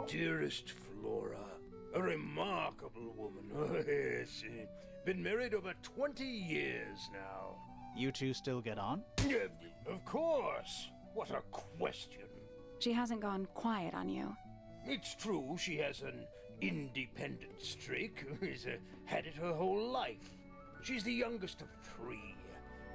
Dearest Flora, a remarkable woman. Oh, yes. Been married over 20 years now. You two still get on? Of course. What a question. She hasn't gone quiet on you. It's true she has an independent streak. She's had it her whole life. She's the youngest of 3.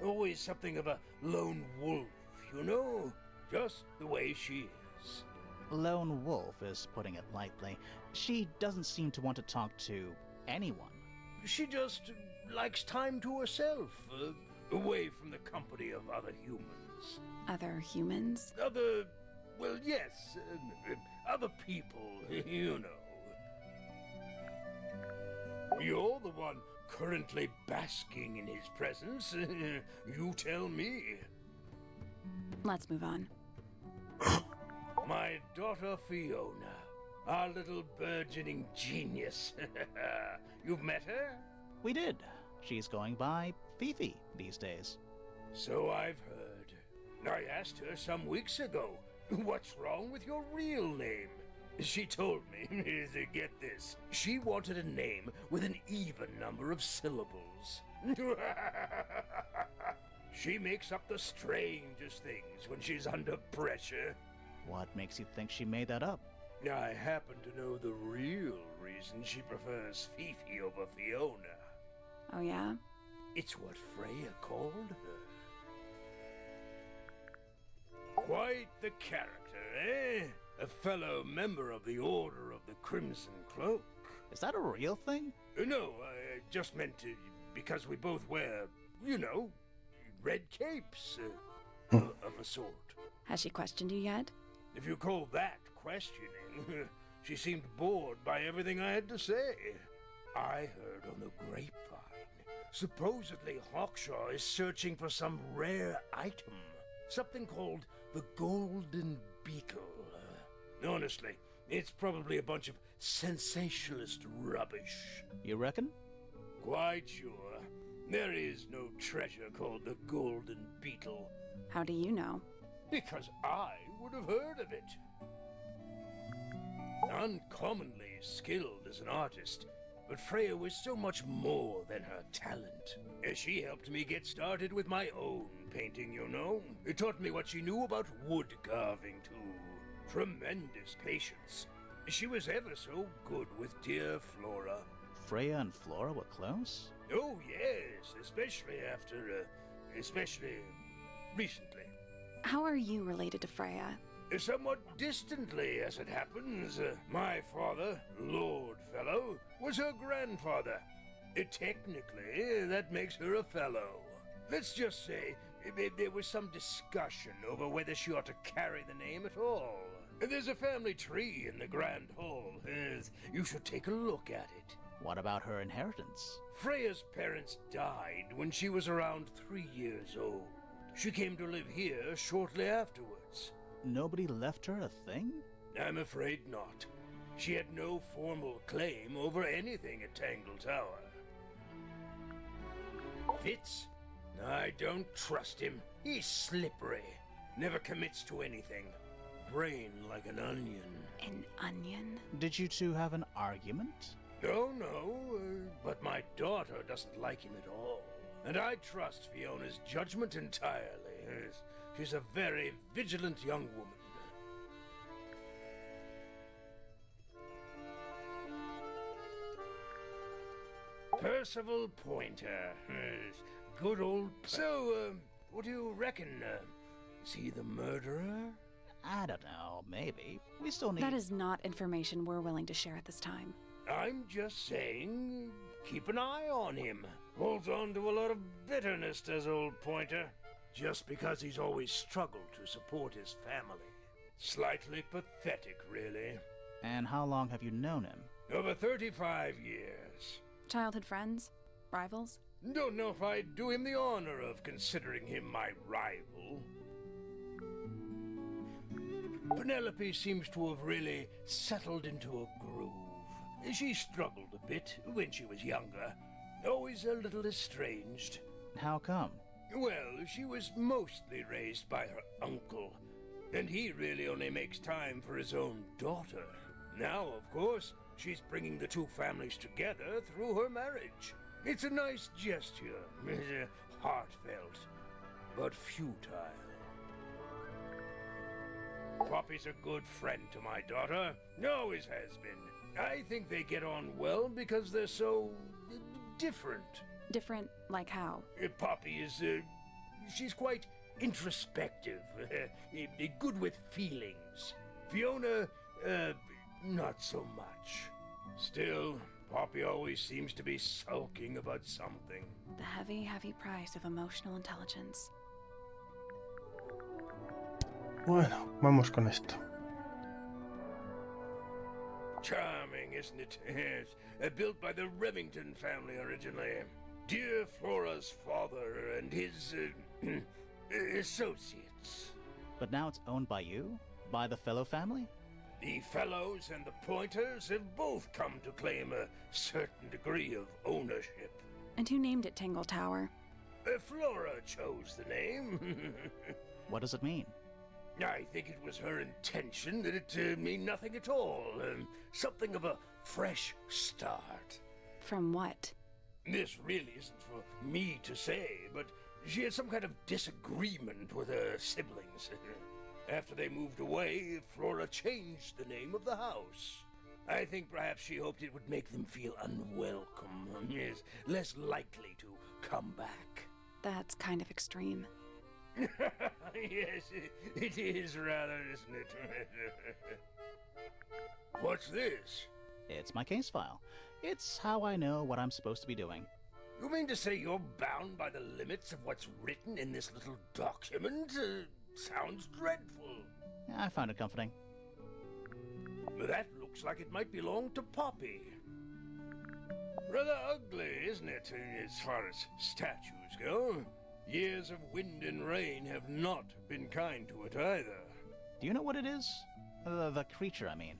Always something of a lone wolf, you know? Just the way she is. Lone wolf is putting it lightly. She doesn't seem to want to talk to anyone. She just likes time to herself, away from the company of other humans. Other humans? Well, yes, other people, you know. You're the one currently basking in his presence. You tell me. Let's move on. My daughter Fiona, our little burgeoning genius. You've met her? We did. She's going by Fifi these days. So I've heard. I asked her some weeks ago, what's wrong with your real name? She told me, get this, she wanted a name with an even number of syllables. She makes up the strangest things when she's under pressure. What makes you think she made that up? I happen to know the real reason she prefers Fifi over Fiona. Oh, yeah? It's what Freya called her. Quite the character, eh? A fellow member of the Order of the Crimson Cloak. Is that a real thing? No, I just meant because we both wear, you know, red capes of a sort. Has she questioned you yet? If you call that questioning, she seemed bored by everything I had to say. I heard on the grapevine, supposedly Hawkshaw is searching for some rare item, something called the Golden Beetle. Honestly, it's probably a bunch of sensationalist rubbish. You reckon? Quite sure. There is no treasure called the Golden Beetle. How do you know? Because I would have heard of it. Uncommonly skilled as an artist, but Freya was so much more than her talent. She helped me get started with my own painting, you know. It taught me what she knew about wood carving, too. Tremendous patience. She was ever so good with dear Flora. Freya and Flora were close? Oh, yes, especially recently. How are you related to Freya? Somewhat distantly, as it happens. My father, Lord Fellow, was her grandfather. Technically, that makes her a fellow. Let's just say there was some discussion over whether she ought to carry the name at all. There's a family tree in the Grand Hall. You should take a look at it. What about her inheritance? Freya's parents died when she was around 3 years old. She came to live here shortly afterwards. Nobody left her a thing? I'm afraid not. She had no formal claim over anything at Tangle Tower. Fitz? I don't trust him. He's slippery. Never commits to anything. Brain like an onion. An onion? Did you two have an argument? Oh, no, but my daughter doesn't like him at all. And I trust Fiona's judgment entirely. She's a very vigilant young woman. Percival Pointer. Good old... So, what do you reckon? Is he the murderer? I don't know, maybe. We still need... That is not information we're willing to share at this time. I'm just saying, keep an eye on him. Holds on to a lot of bitterness, does old Pointer. Just because he's always struggled to support his family. Slightly pathetic, really. And how long have you known him? Over 35 years. Childhood friends? Rivals? Don't know if I'd do him the honor of considering him my rival. Penelope seems to have really settled into a groove. She struggled a bit when she was younger. Always a little estranged. How come? Well, she was mostly raised by her uncle, and he really only makes time for his own daughter. Now, of course, she's bringing the two families together through her marriage. It's a nice gesture, heartfelt, but futile. Poppy's a good friend to my daughter, always has been. I think they get on well because they're so different. Different, like how? Poppy is, she's quite introspective, good with feelings. Fiona, not so much. Still, Poppy always seems to be sulking about something. The heavy, heavy price of emotional intelligence. Bueno, vamos con esto. Charming, isn't it? Yes. Built by the Remington family originally. Dear Flora's father and his associates. But now it's owned by you? By the Fellow family? The Fellows and the Pointers have both come to claim a certain degree of ownership. And who named it Tangle Tower? Flora chose the name. What does it mean? I think it was her intention that it mean nothing at all. Something of a fresh start. From what? This really isn't for me to say, but she had some kind of disagreement with her siblings. After they moved away, Flora changed the name of the house. I think perhaps she hoped it would make them feel unwelcome, yes, less likely to come back. That's kind of extreme. Yes, it is rather, isn't it? What's this? It's my case file. It's how I know what I'm supposed to be doing. You mean to say you're bound by the limits of what's written in this little document? Sounds dreadful. I found it comforting. That looks like it might belong to Poppy. Rather ugly, isn't it, as far as statues go? Years of wind and rain have not been kind to it either. Do you know what it is? The creature, I mean.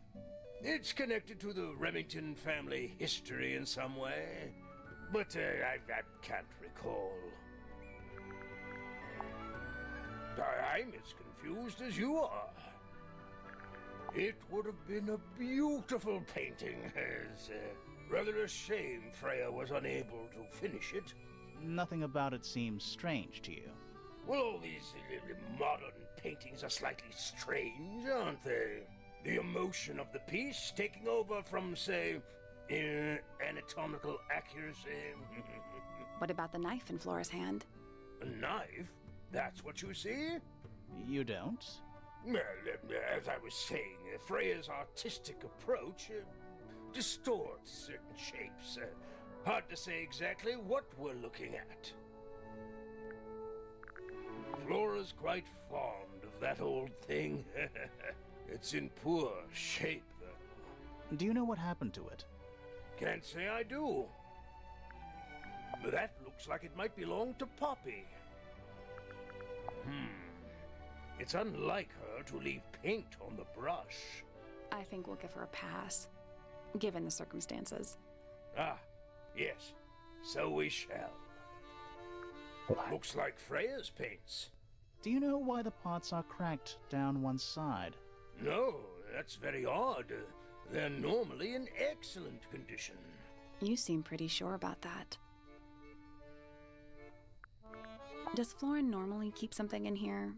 It's connected to the Remington family history in some way, but I can't recall. I'm as confused as you are. It would have been a beautiful painting. It's rather a shame Freya was unable to finish it. Nothing about it seems strange to you. Well, all these modern paintings are slightly strange, aren't they? The emotion of the piece taking over from, say, anatomical accuracy. What about the knife in Flora's hand? A knife? That's what you see? You don't? Well, as I was saying, Freya's artistic approach distorts certain shapes. Hard to say exactly what we're looking at. Flora's quite fond of that old thing. It's in poor shape, though. Do you know what happened to it? Can't say I do. But that looks like it might belong to Poppy. It's unlike her to leave paint on the brush. I think we'll give her a pass, given the circumstances. Ah, yes. So we shall. Looks like Freya's paints. Do you know why the pots are cracked down one side? No, that's very odd. They're normally in excellent condition. You seem pretty sure about that. Does Flora normally keep something in here?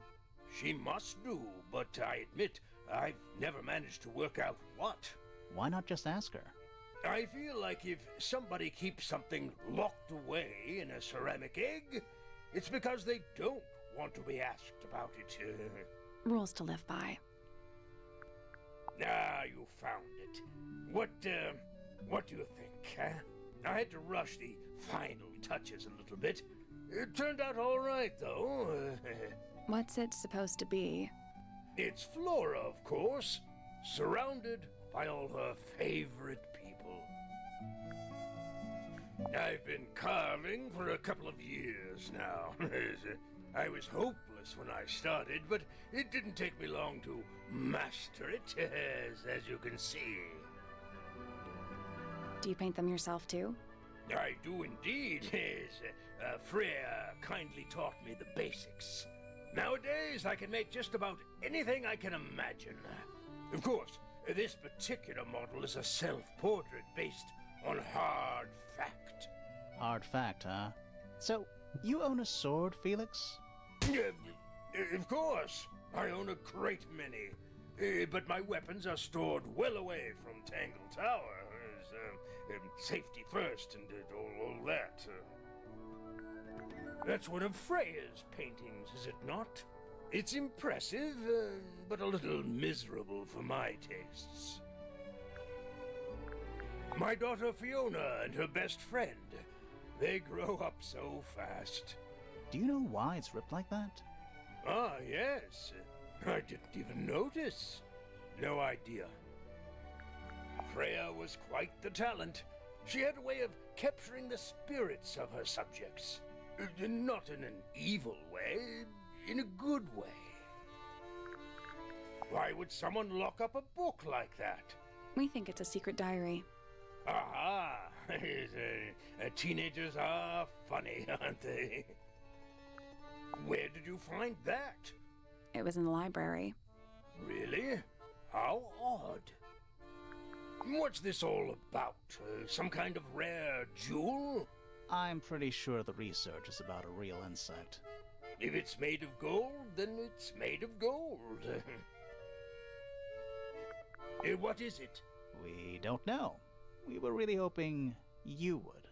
She must do, but I admit I've never managed to work out what. Why not just ask her? I feel like if somebody keeps something locked away in a ceramic egg, it's because they don't want to be asked about it. Rules to live by. Ah, you found it. What do you think, huh? I had to rush the final touches a little bit. It turned out all right, though. What's it supposed to be? It's Flora, of course, surrounded by all her favorite people. I've been carving for a couple of years now. I was hopeless when I started, but it didn't take me long to master it, as you can see. Do you paint them yourself, too? I do indeed, yes. Freya kindly taught me the basics. Nowadays, I can make just about anything I can imagine. Of course, This particular model is a self-portrait based on hard fact. Hard fact, huh? So, you own a sword, Felix? Of course. I own a great many. But my weapons are stored well away from Tangle Tower. Safety first and all that. That's one of Freya's paintings, is it not? It's impressive, but a little miserable for my tastes. My daughter Fiona and her best friend. They grow up so fast. Do you know why it's ripped like that? Ah, yes. I didn't even notice. No idea. Freya was quite the talent. She had a way of capturing the spirits of her subjects. Not in an evil way, in a good way. Why would someone lock up a book like that? We think it's a secret diary. Aha! Teenagers are funny, aren't they? Where did you find that? It was in the library. Really? How odd. What's this all about? Some kind of rare jewel? I'm pretty sure the research is about a real insect. If it's made of gold, then it's made of gold. What is it? We don't know. We were really hoping you would.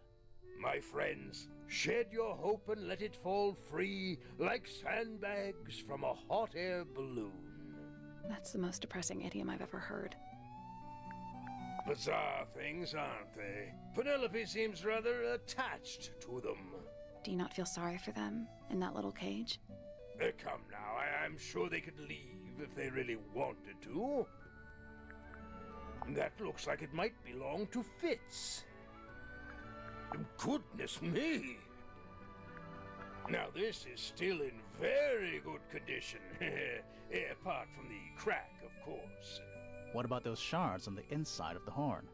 My friends, shed your hope and let it fall free like sandbags from a hot air balloon. That's the most depressing idiom I've ever heard. Bizarre things, aren't they? Penelope seems rather attached to them. Do you not feel sorry for them in that little cage? Come now, I'm sure they could leave if they really wanted to. That looks like it might belong to Fitz. Goodness me! Now this is still in very good condition. Apart from the crack, of course. What about those shards on the inside of the horn?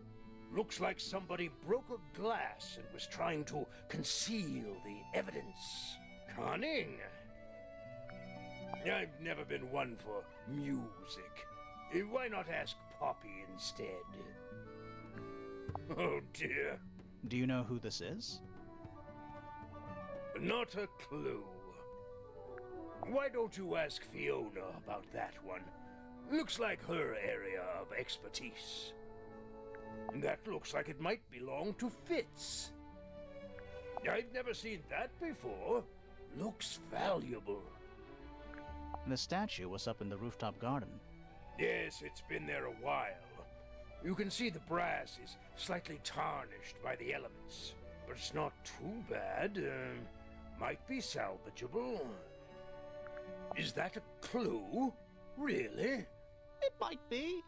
Looks like somebody broke a glass and was trying to conceal the evidence. Cunning. I've never been one for music. Why not ask Poppy instead? Oh dear. Do you know who this is? Not a clue. Why don't you ask Fiona about that one? Looks like her area of expertise. That looks like it might belong to Fitz. I've never seen that before. Looks valuable. The statue was up in the rooftop garden. Yes, it's been there a while. You can see the brass is slightly tarnished by the elements. But it's not too bad. Might be salvageable. Is that a clue? Really? It might be.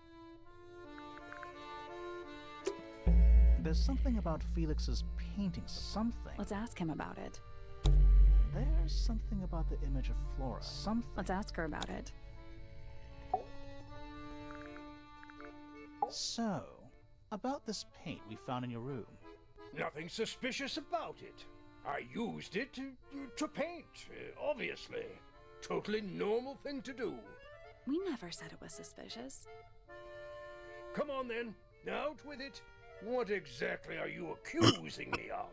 There's something about Felix's painting. Something. Let's ask him about it. There's something about the image of Flora. Something. Let's ask her about it. So, about this paint we found in your room. Nothing suspicious about it. I used it to paint, obviously. Totally normal thing to do. We never said it was suspicious. Come on then, out with it. What exactly are you accusing me of?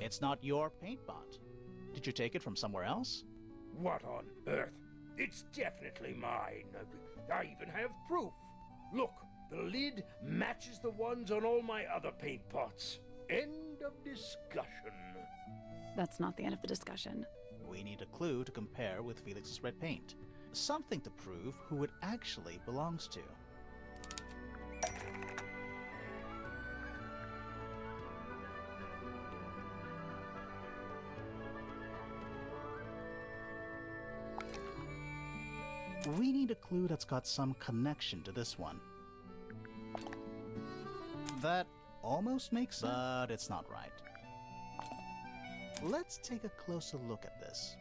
It's not your paint pot. Did you take it from somewhere else? What on earth? It's definitely mine. I even have proof. Look, the lid matches the ones on all my other paint pots. End of discussion. That's not the end of the discussion. We need a clue to compare with Felix's red paint. Something to prove who it actually belongs to. We need a clue that's got some connection to this one. That almost makes sense, but it's not right. Let's take a closer look at this.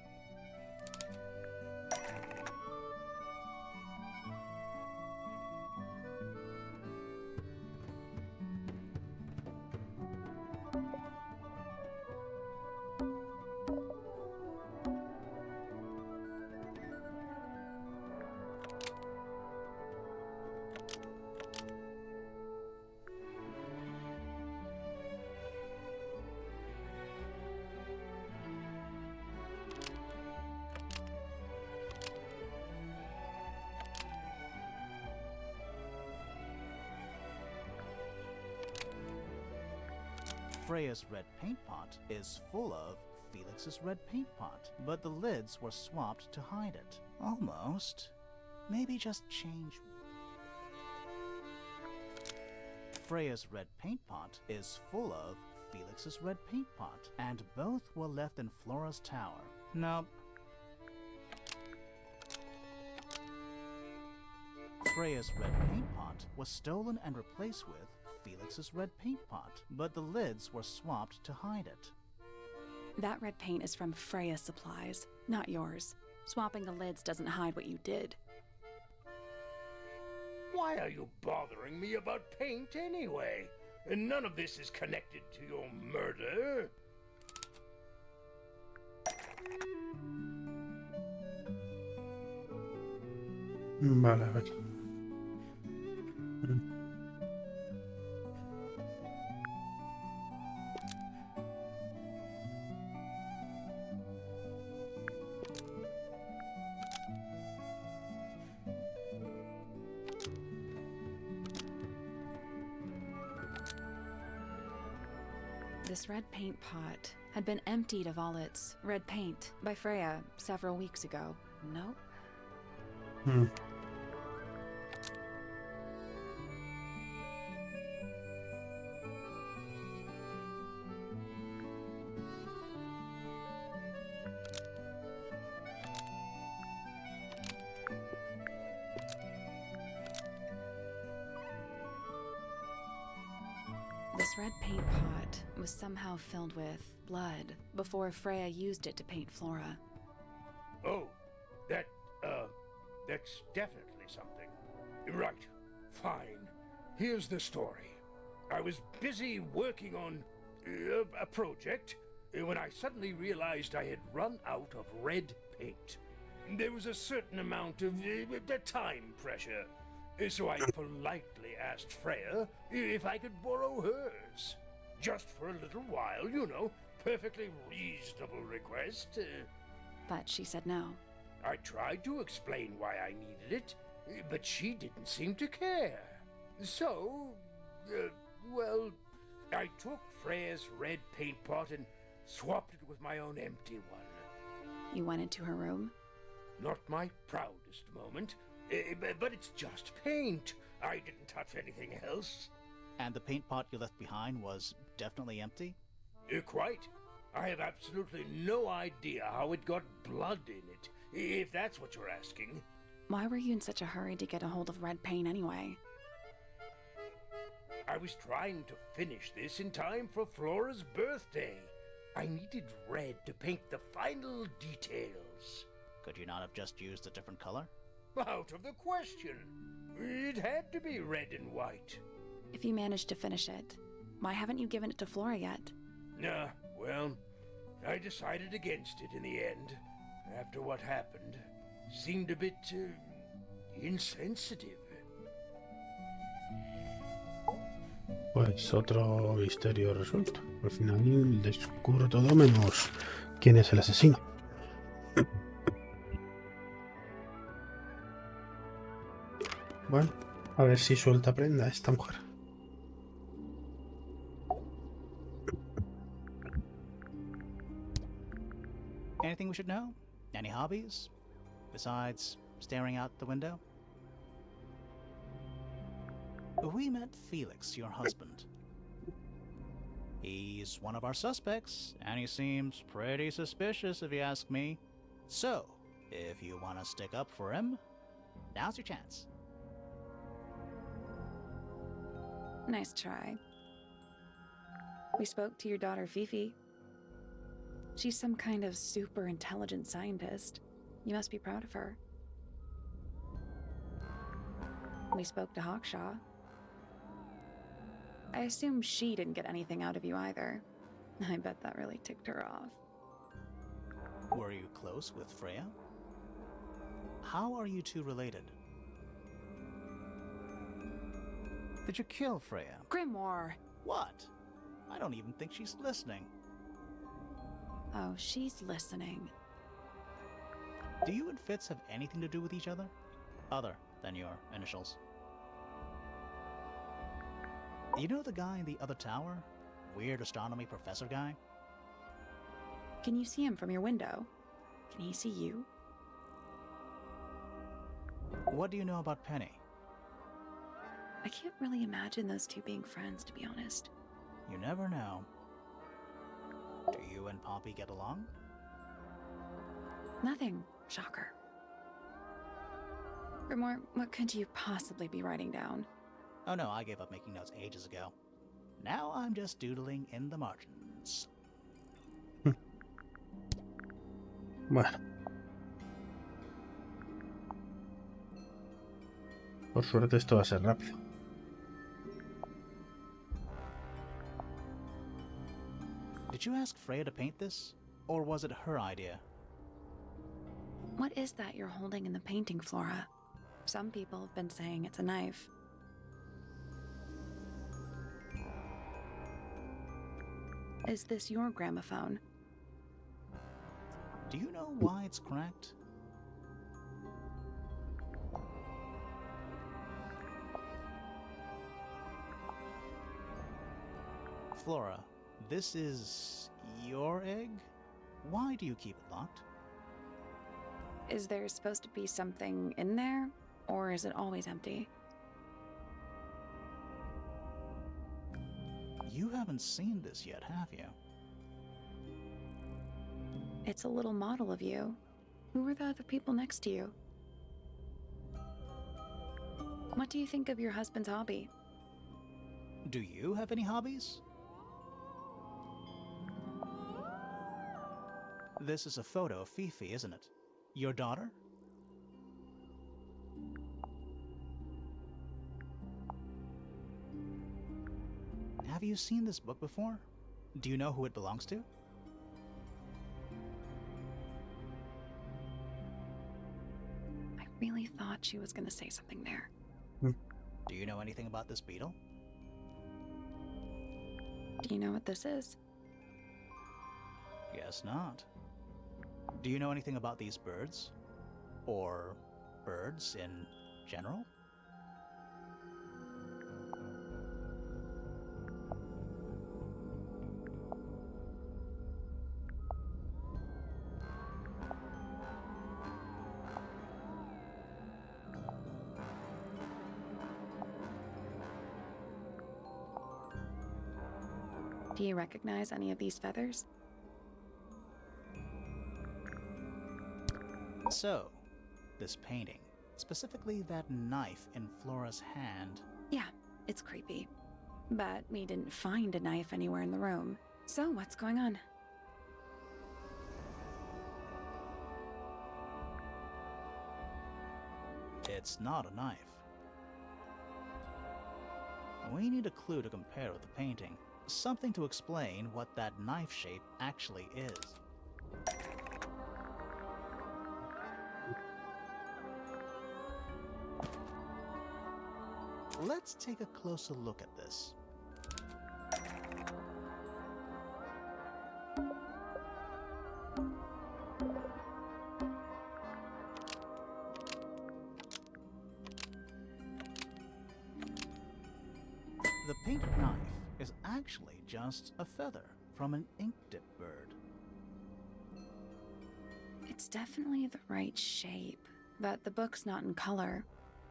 Freya's red paint pot is full of Felix's red paint pot, but the lids were swapped to hide it. Almost. Maybe just change. Freya's red paint pot is full of Felix's red paint pot, and both were left in Flora's tower. Nope. Freya's red paint pot was stolen and replaced with Felix's red paint pot, but the lids were swapped to hide it. That red paint is from Freya's supplies, not yours. Swapping the lids doesn't hide what you did. Why are you bothering me about paint anyway? And none of this is connected to your murder. Vale, a ver. This red paint pot had been emptied of all its red paint by Freya several weeks ago. Nope. This red paint pot was somehow filled with blood before Freya used it to paint Flora. Oh, that's definitely something. Right, fine. Here's the story. I was busy working on a project when I suddenly realized I had run out of red paint. There was a certain amount of time pressure, so I politely asked Freya if I could borrow hers. Just for a little while, you know. Perfectly reasonable request. But she said no. I tried to explain why I needed it, but she didn't seem to care. So, well, I took Freya's red paint pot and swapped it with my own empty one. You went into her room? Not my proudest moment, but it's just paint. I didn't touch anything else. And the paint pot you left behind was definitely empty? Quite. I have absolutely no idea how it got blood in it, if that's what you're asking. Why were you in such a hurry to get a hold of red paint anyway? I was trying to finish this in time for Flora's birthday. I needed red to paint the final details. Could you not have just used a different color? Out of the question. It had to be red and white. If you managed to finish it, why haven't you given it to Flora yet? Well, I decided against it in the end. After what happened, seemed a bit insensitive. Pues otro misterio resuelto. Al final descubro todo menos quién es el asesino. Bueno, a ver si suelta prenda esta mujer. Anything we should know? Any hobbies? Besides staring out the window? We met Felix, your husband. He's one of our suspects, and he seems pretty suspicious if you ask me. So, if you want to stick up for him, now's your chance. Nice try. We spoke to your daughter Fifi. She's some kind of super intelligent scientist. You must be proud of her. We spoke to Hawkshaw. I assume she didn't get anything out of you either. I bet that really ticked her off. Were you close with Freya? How are you two related? Did you kill Freya? Grimoire! What? I don't even think she's listening. Oh, she's listening. Do you and Fitz have anything to do with each other? Other than your initials? You know the guy in the other tower? weird astronomy professor guy? Can you see him from your window? Can he see you? What do you know about Penny? I can't really imagine those two being friends, to be honest. You never know. Do you and Poppy get along? Nothing. Shocker. Grimore, what could you possibly be writing down? Oh no, I gave up making notes ages ago. Now I'm just doodling in the margins. Bueno. Por suerte esto va a ser rápido. Did you ask Freya to paint this? Or was it her idea? What is that you're holding in the painting, Flora? Some people have been saying it's a knife. Is this your gramophone? Do you know why it's cracked? Flora, this is your egg? Why do you keep it locked? Is there supposed to be something in there, or is it always empty? You haven't seen this yet, have you? It's a little model of you. Who were the other people next to you? What do you think of your husband's hobby? Do you have any hobbies? This is a photo of Fifi, isn't it? Your daughter? Have you seen this book before? Do you know who it belongs to? I really thought she was gonna say something there. Do you know anything about this beetle? Do you know what this is? Guess not. Do you know anything about these birds? Or birds in general? Do you recognize any of these feathers? So, this painting, specifically that knife in Flora's hand. Yeah, it's creepy. But we didn't find a knife anywhere in the room. So what's going on? It's not a knife. We need a clue to compare with the painting. Something to explain what that knife shape actually is. Let's take a closer look at this. The painted knife is actually just a feather from an ink-dip bird. It's definitely the right shape, but the book's not in color.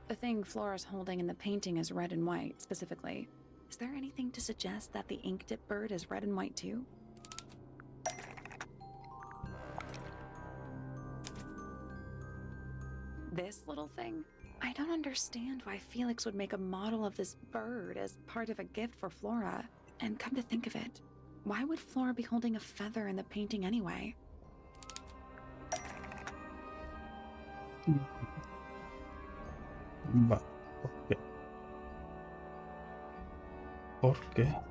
The thing Flora's holding in the painting is red and white, specifically. Is there anything to suggest that the ink-dip bird is red and white too? This little thing? I don't understand why Felix would make a model of this bird as part of a gift for Flora. And come to think of it, why would Flora be holding a feather in the painting anyway? Va, ¿por qué? ¿Por qué?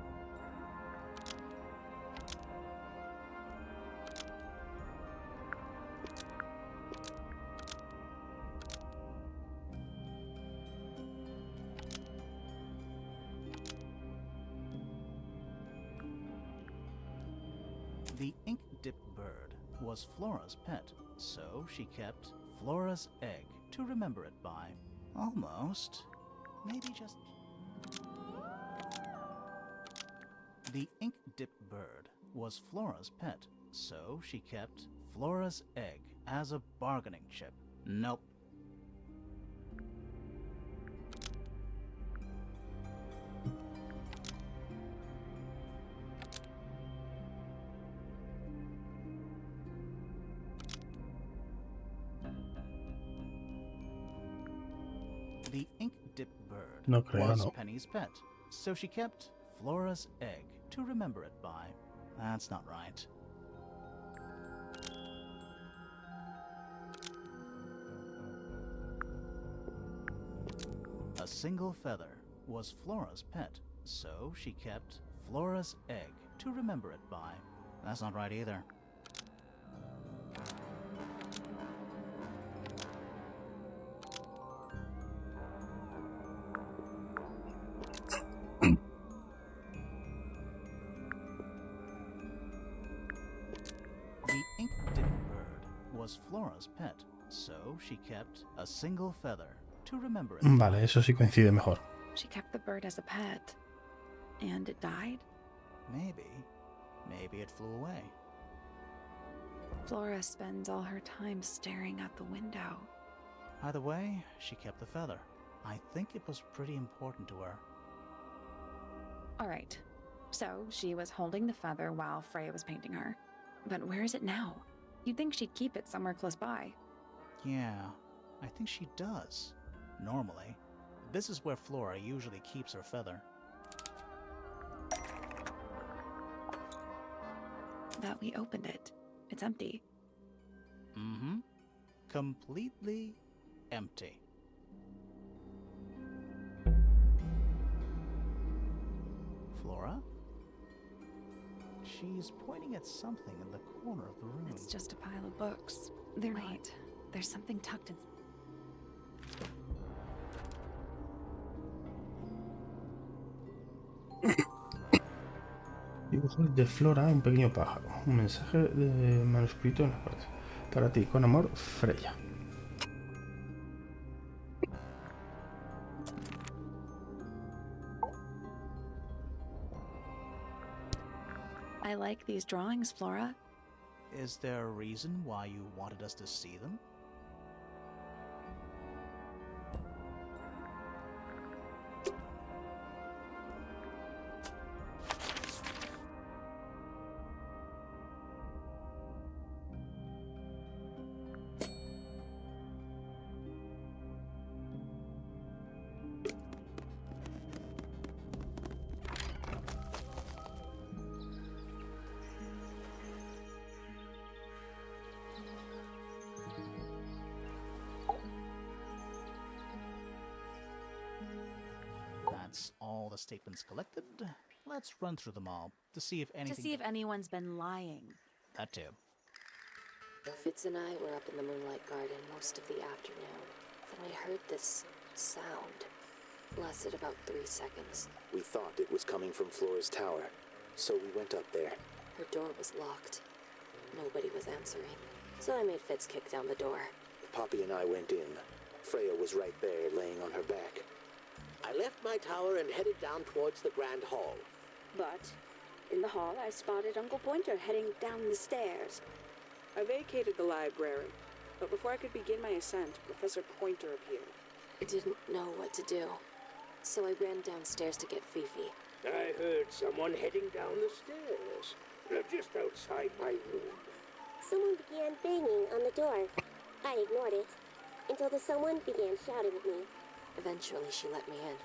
The ink-dip bird was Flora's pet, so she kept Flora's egg to remember it by. Almost. Maybe just... The ink-dipped bird was Flora's pet, so she kept Flora's egg as a bargaining chip. Nope. The ink-dipped bird No creo, was no. Penny's pet, so she kept Flora's egg to remember it by. That's not right. A single feather was Flora's pet, so she kept Flora's egg to remember it by. That's not right either. The ink-dipped bird was Flora's pet, so she kept a single feather to remember it. Vale, eso sí coincide mejor. She kept the bird as a pet. And it died? Maybe. Maybe it flew away. Flora spends all her time staring out the window. Either way, she kept the feather. I think it was pretty important to her. All right. So she was holding the feather while Freya was painting her. But where is it now? You'd think she'd keep it somewhere close by. Yeah, I think she does. Normally. This is where Flora usually keeps her feather. That we opened it. It's empty. Mm-hmm. Completely empty. Flora? She's pointing at something in the corner of the room. It's just a pile of books. They're not. There's something tucked in. Dibujos de Flora, un pequeño pájaro. Un mensaje de manuscrito en las paredes. Para ti, con amor, Freya. I like these drawings, Flora. Is there a reason why you wanted us to see them? That's all the statements collected. Let's run through them all to see if anything... To see if anyone's been lying. That too. Fitz and I were up in the Moonlight Garden most of the afternoon. Then we heard this sound. Lasted about 3 seconds. We thought it was coming from Flora's tower, so we went up there. Her door was locked. Nobody was answering. So I made Fitz kick down the door. Poppy and I went in. Freya was right there, laying on her back. I left my tower and headed down towards the Grand Hall. But in the hall, I spotted Uncle Pointer heading down the stairs. I vacated the library, but before I could begin my ascent, Professor Pointer appeared. I didn't know what to do. So I ran downstairs to get Fifi. I heard someone heading down the stairs, just outside my room. Someone began banging on the door. I ignored it, until the someone began shouting at me. Eventually, she let me in.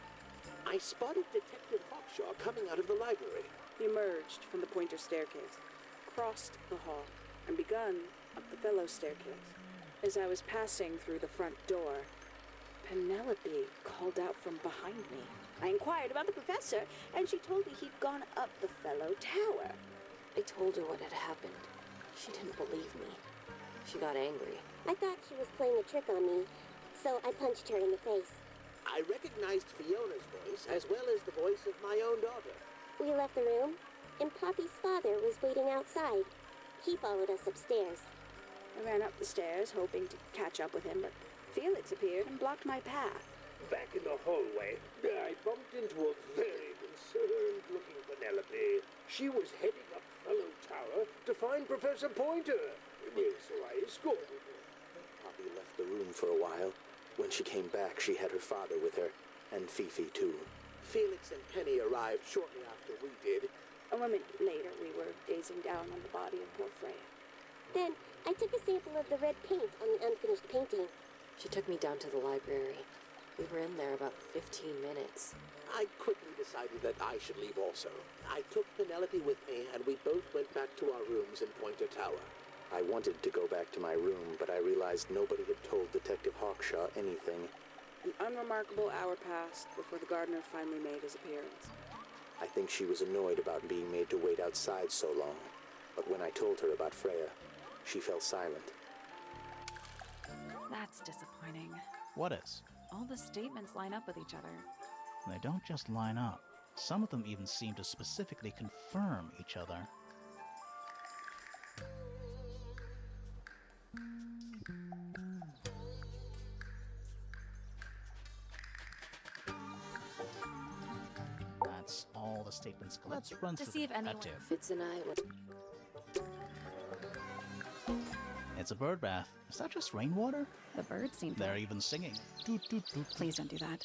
I spotted Detective Hawkshaw coming out of the library. He emerged from the Pointer staircase, crossed the hall, and begun up the fellow staircase. As I was passing through the front door, Penelope called out from behind me. I inquired about the professor, and she told me he'd gone up the fellow tower. I told her what had happened. She didn't believe me. She got angry. I thought she was playing a trick on me, so I punched her in the face. I recognized Fiona's voice as well as the voice of my own daughter. We left the room, and Poppy's father was waiting outside. He followed us upstairs. I ran up the stairs, hoping to catch up with him, but Felix appeared and blocked my path. Back in the hallway, I bumped into a very concerned-looking Penelope. she was heading up Fellow Tower to find Professor Pointer. So I escorted her. Poppy left the room for a while. When she came back, she had her father with her, and Fifi too. Felix and Penny arrived shortly after we did. A moment later, we were gazing down on the body of poor Freya. Then I took a sample of the red paint on the unfinished painting. She took me down to the library. We were in there about 15 minutes. I quickly decided that I should leave also. I took Penelope with me, and we both went back to our rooms in Pointer Tower. I wanted to go back to my room, but I realized nobody had told Detective Hawkshaw anything. An unremarkable hour passed before the gardener finally made his appearance. I think she was annoyed about being made to wait outside so long. But when I told her about Freya, she fell silent. That's disappointing. What is? All the statements line up with each other. They don't just line up. Some of them even seem to specifically confirm each other. That's all the statements. Let's run To through see if them. anyone- Fitz and I were... It's a bird bath. Is that just rainwater? The birds seem to... They're even singing. Toot, toot, toot, toot. Please don't do that.